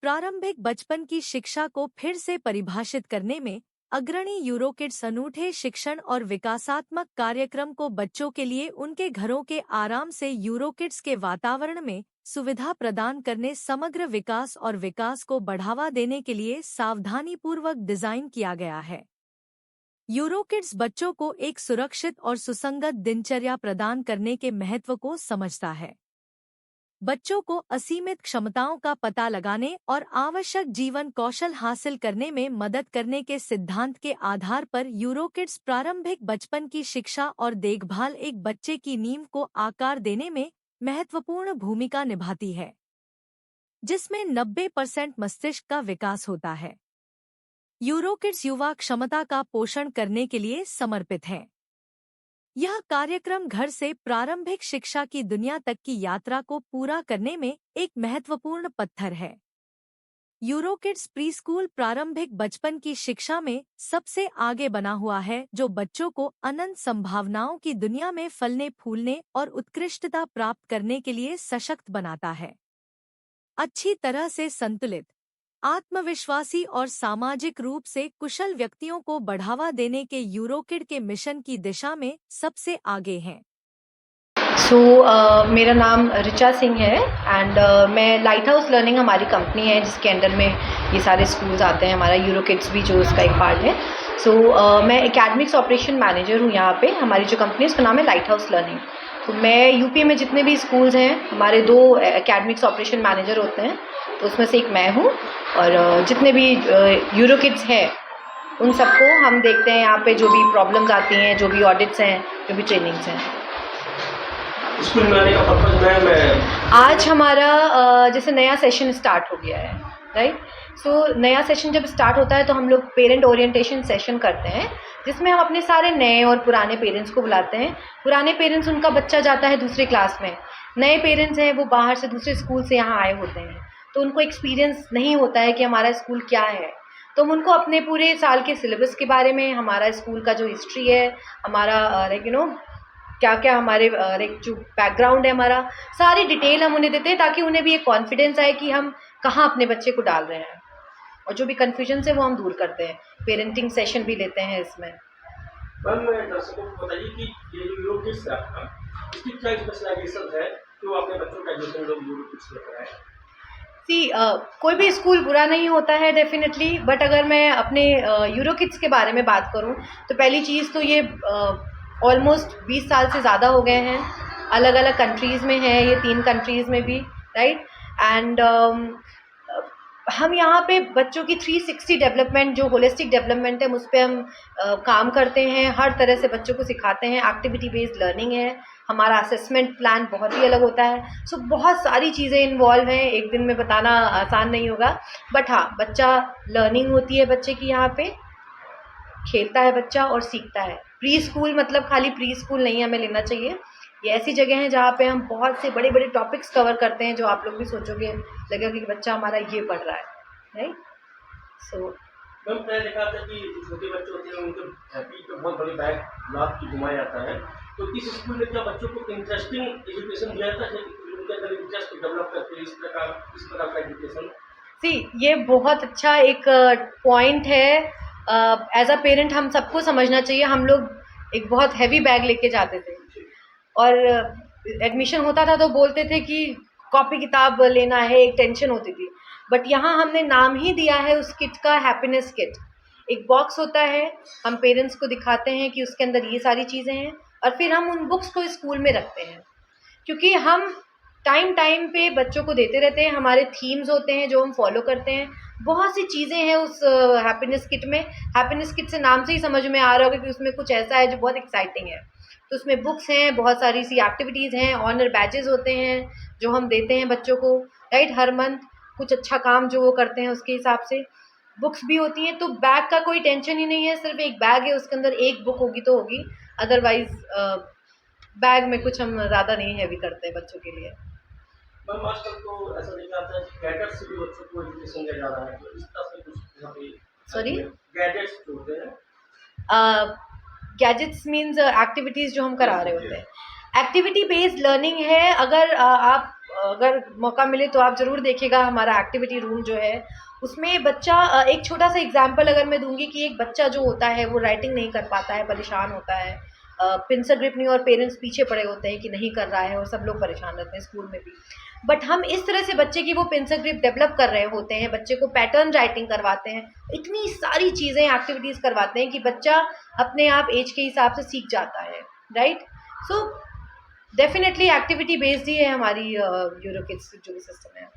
प्रारंभिक बचपन की शिक्षा को फिर से परिभाषित करने में अग्रणी यूरोकिड्स अनूठे शिक्षण और विकासात्मक कार्यक्रम को बच्चों के लिए उनके घरों के आराम से यूरोकिड्स के वातावरण में सुविधा प्रदान करने समग्र विकास और विकास को बढ़ावा देने के लिए सावधानीपूर्वक डिजाइन किया गया है। यूरोकिड्स बच्चों को एक सुरक्षित और सुसंगत दिनचर्या प्रदान करने के महत्व को समझता है। बच्चों को असीमित क्षमताओं का पता लगाने और आवश्यक जीवन कौशल हासिल करने में मदद करने के सिद्धांत के आधार पर यूरोकिड्स प्रारंभिक बचपन की शिक्षा और देखभाल एक बच्चे की नींव को आकार देने में महत्वपूर्ण भूमिका निभाती है, जिसमें 90% मस्तिष्क का विकास होता है। यूरोकिड्स युवा क्षमता का पोषण करने के लिए समर्पित है। यह कार्यक्रम घर से प्रारंभिक शिक्षा की दुनिया तक की यात्रा को पूरा करने में एक महत्वपूर्ण पत्थर है। यूरोकिड्स प्रीस्कूल प्रारंभिक बचपन की शिक्षा में सबसे आगे बना हुआ है, जो बच्चों को अनंत संभावनाओं की दुनिया में फलने फूलने और उत्कृष्टता प्राप्त करने के लिए सशक्त बनाता है। अच्छी तरह से संतुलित, आत्मविश्वासी और सामाजिक रूप से कुशल व्यक्तियों को बढ़ावा देने के यूरोकिड के मिशन की दिशा में सबसे आगे हैं। मेरा नाम ऋचा सिंह है एंड मैं लाइट हाउस लर्निंग हमारी कंपनी है जिसके अंडर में ये सारे स्कूल्स आते हैं। हमारा यूरोकिड्स भी जो उसका एक पार्ट है। मैं एकेडमिक्स ऑपरेशन मैनेजर हूँ यहाँ पे। हमारी जो कंपनी है उसका नाम है लाइट हाउस लर्निंग। तो मैं यूपी में जितने भी स्कूल्स हैं, हमारे 2 एकेडमिक्स ऑपरेशन मैनेजर होते हैं, तो उसमें से एक मैं हूँ। और जितने भी यूरोकिड्स हैं उन सबको हम देखते हैं यहाँ पे, जो भी प्रॉब्लम्स आती हैं, जो भी ऑडिट्स हैं, जो भी ट्रेनिंग्स हैं। स्कूल में आने का पर्पस मैं आज हमारा जैसे नया सेशन स्टार्ट हो गया है, राइट। नया सेशन जब स्टार्ट होता है तो हम लोग पेरेंट ओरिएंटेशन सेशन करते हैं, जिसमें हम अपने सारे नए और पुराने पेरेंट्स को बुलाते हैं। पुराने पेरेंट्स, उनका बच्चा जाता है दूसरी क्लास में। नए पेरेंट्स हैं वो बाहर से दूसरे स्कूल से यहाँ आए होते हैं, तो उनको एक्सपीरियंस नहीं होता है कि हमारा स्कूल क्या है। तो हम उनको अपने पूरे साल के सिलेबस के बारे में, हमारा स्कूल का जो हिस्ट्री है, हमारा क्या क्या हमारे जो बैकग्राउंड है हमारा, सारी डिटेल हम उन्हें देते हैं, ताकि उन्हें भी एक कॉन्फिडेंस आए कि हम कहाँ अपने बच्चे को डाल रहे हैं। और जो भी कन्फ्यूजन है वो हम दूर करते हैं। पेरेंटिंग सेशन भी लेते हैं इसमें। मैम, दर्शकों को बताइए कि ये जो यूरोकिड्स है आपका, इसकी क्या स्पेशलाइजेशन है जो अपने बच्चों का एडमिशन लोग यूरोकिड्स में कराएं? कोई भी स्कूल बुरा नहीं होता है डेफिनेटली, बट अगर मैं अपने यूरोकिड्स के बारे में बात करूं तो पहली चीज़ तो ये ऑलमोस्ट 20 साल से ज़्यादा हो गए हैं। अलग अलग कंट्रीज़ में है ये, 3 कंट्रीज़ में भी, राइट। एंड हम यहाँ पे बच्चों की 360 डेवलपमेंट, जो होलिस्टिक डेवलपमेंट है, उस पर हम काम करते हैं। हर तरह से बच्चों को सिखाते हैं। एक्टिविटी बेस्ड लर्निंग है। हमारा असेसमेंट प्लान बहुत ही अलग होता है। बहुत सारी चीज़ें इन्वॉल्व हैं, एक दिन में बताना आसान नहीं होगा। बट हाँ, बच्चा लर्निंग होती है बच्चे की, यहाँ पे खेलता है बच्चा और सीखता है। प्री स्कूल मतलब खाली प्री स्कूल नहीं हमें लेना चाहिए। ये ऐसी जगह है जहाँ पे हम बहुत से बड़े बड़े टॉपिक्स कवर करते हैं, जो आप लोग भी सोचोगे, लगेगा कि बच्चा हमारा ये पढ़ रहा है, राइट। मैम, मैंने देखा था कि जो छोटे बच्चे होते हैं उनके पीठ पे बहुत बड़ी बैग लाद के घुमाया जाता है। तो इस स्कूल में क्या बच्चों को इंटरेस्टिंग एजुकेशन दिया जाता है, उनके अंदर इंटरेस्ट डेवलप करते हैं इस प्रकार का एजुकेशन? ये बहुत अच्छा एक पॉइंट है। एज अ पेरेंट हम सबको समझना चाहिए। हम लोग एक बहुत हैवी बैग लेके जाते थे और एडमिशन होता था तो बोलते थे कि कॉपी किताब लेना है, एक टेंशन होती थी। बट यहाँ हमने नाम ही दिया है उस किट का, हैप्पीनेस किट। एक बॉक्स होता है, हम पेरेंट्स को दिखाते हैं कि उसके अंदर ये सारी चीज़ें हैं, और फिर हम उन बुक्स को स्कूल में रखते हैं, क्योंकि हम टाइम पे बच्चों को देते रहते हैं। हमारे थीम्स होते हैं जो हम फॉलो करते हैं। बहुत सी चीज़ें हैं उस हैप्पीनेस किट में। हैप्पीनेस किट से नाम से ही समझ में आ रहा होगा कि उसमें कुछ ऐसा है जो बहुत एक्साइटिंग है। तो उसमें बुक्स हैं, बहुत सारी सी एक्टिविटीज़ हैं, ऑनर बैचेस होते हैं जो हम देते हैं बच्चों को, राइट। हर मंथ कुछ अच्छा काम जो वो करते हैं उसके हिसाब से बुक्स भी होती हैं। तो बैग का कोई टेंशन ही नहीं है। सिर्फ एक बैग है, उसके अंदर एक बुक होगी तो होगी, अदरवाइज बैग में कुछ हम ज़्यादा नहीं हैवी करते हैं बच्चों के लिए। मैम, आजकल तो ऐसा देखा जाता है कि गैजेट्स से भी बच्चों को एजुकेशन दिया जा रहा है, तो इस तरह से कुछ यहाँ पे सॉरी, गैजेट्स जो होते हैं, गैजेट्स मीन्स एक्टिविटीज़ जो हम करा रहे होते हैं। एक्टिविटी बेस्ड लर्निंग है। अगर आप अगर मौका मिले तो आप ज़रूर देखिएगा हमारा एक्टिविटी रूम जो है, उसमें बच्चा एक छोटा सा एग्जाम्पल अगर मैं दूंगी कि एक बच्चा जो होता है वो राइटिंग नहीं कर पाता है, परेशान होता है, पिंसल ग्रिप नहीं, और पेरेंट्स पीछे पड़े होते हैं कि नहीं कर रहा है, और सब लोग परेशान रहते हैं स्कूल में भी। बट हम इस तरह से बच्चे की वो पेंसिल ग्रिप डेवलप कर रहे होते हैं, बच्चे को पैटर्न राइटिंग करवाते हैं, इतनी सारी चीज़ें एक्टिविटीज़ करवाते हैं कि बच्चा अपने आप एज के हिसाब से सीख जाता है, right. So definitely activity based ही है हमारी यूरो किड्स जो भी सिस्टम है।